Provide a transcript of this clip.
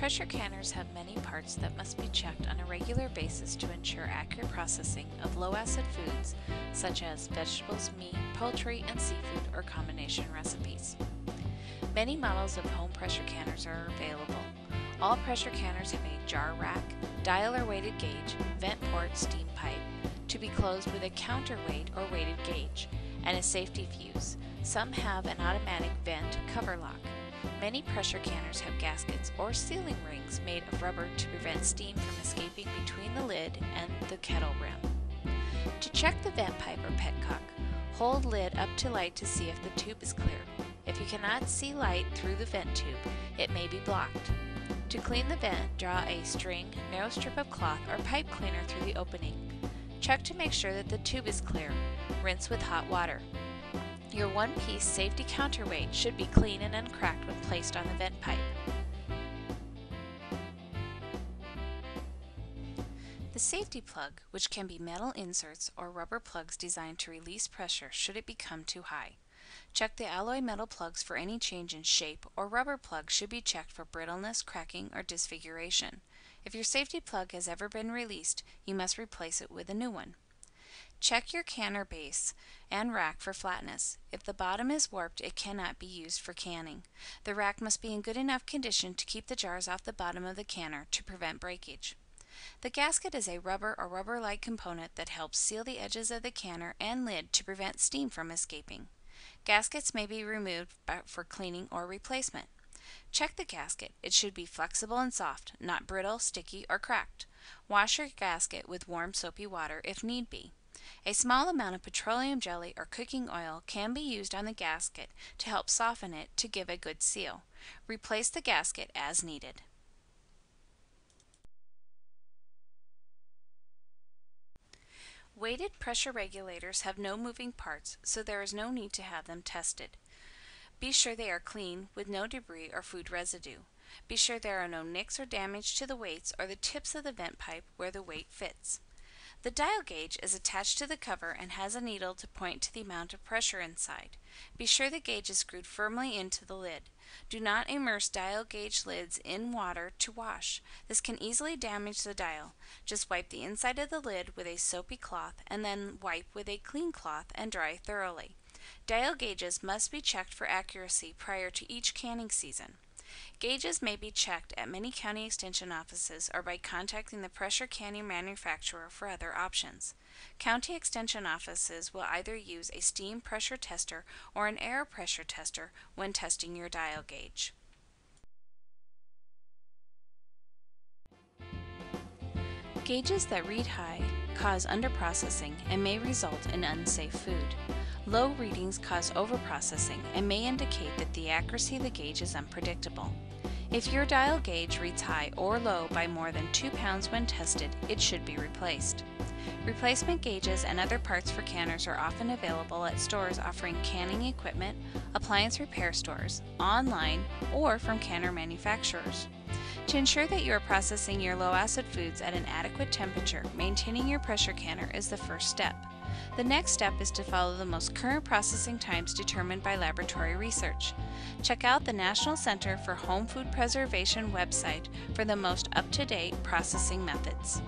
Pressure canners have many parts that must be checked on a regular basis to ensure accurate processing of low-acid foods such as vegetables, meat, poultry, and seafood or combination recipes. Many models of home pressure canners are available. All pressure canners have a jar rack, dial or weighted gauge, vent port steam pipe, to be closed with a counterweight or weighted gauge, and a safety fuse. Some have an automatic vent cover lock. Many pressure canners have gaskets or sealing rings made of rubber to prevent steam from escaping between the lid and the kettle rim. To check the vent pipe or petcock, hold lid up to light to see if the tube is clear. If you cannot see light through the vent tube, it may be blocked. To clean the vent, draw a string, narrow strip of cloth, or pipe cleaner through the opening. Check to make sure that the tube is clear. Rinse with hot water. Your one-piece safety counterweight should be clean and uncracked when placed on the vent pipe. The safety plug, which can be metal inserts or rubber plugs designed to release pressure should it become too high. Check the alloy metal plugs for any change in shape, or rubber plugs should be checked for brittleness, cracking, or disfiguration. If your safety plug has ever been released, you must replace it with a new one. Check your canner base and rack for flatness. If the bottom is warped, it cannot be used for canning. The rack must be in good enough condition to keep the jars off the bottom of the canner to prevent breakage. The gasket is a rubber or rubber-like component that helps seal the edges of the canner and lid to prevent steam from escaping. Gaskets may be removed for cleaning or replacement. Check the gasket. It should be flexible and soft, not brittle, sticky, or cracked. Wash your gasket with warm soapy water if need be. A small amount of petroleum jelly or cooking oil can be used on the gasket to help soften it to give a good seal. Replace the gasket as needed. Weighted pressure regulators have no moving parts, so there is no need to have them tested. Be sure they are clean with no debris or food residue. Be sure there are no nicks or damage to the weights or the tips of the vent pipe where the weight fits. The dial gauge is attached to the cover and has a needle to point to the amount of pressure inside. Be sure the gauge is screwed firmly into the lid. Do not immerse dial gauge lids in water to wash. This can easily damage the dial. Just wipe the inside of the lid with a soapy cloth and then wipe with a clean cloth and dry thoroughly. Dial gauges must be checked for accuracy prior to each canning season. Gauges may be checked at many county extension offices or by contacting the pressure canning manufacturer for other options. County extension offices will either use a steam pressure tester or an air pressure tester when testing your dial gauge. Gauges that read high cause underprocessing and may result in unsafe food. Low readings cause overprocessing and may indicate that the accuracy of the gauge is unpredictable. If your dial gauge reads high or low by more than 2 pounds when tested, it should be replaced. Replacement gauges and other parts for canners are often available at stores offering canning equipment, appliance repair stores, online, or from canner manufacturers. To ensure that you are processing your low-acid foods at an adequate temperature, maintaining your pressure canner is the first step. The next step is to follow the most current processing times determined by laboratory research. Check out the National Center for Home Food Preservation website for the most up-to-date processing methods.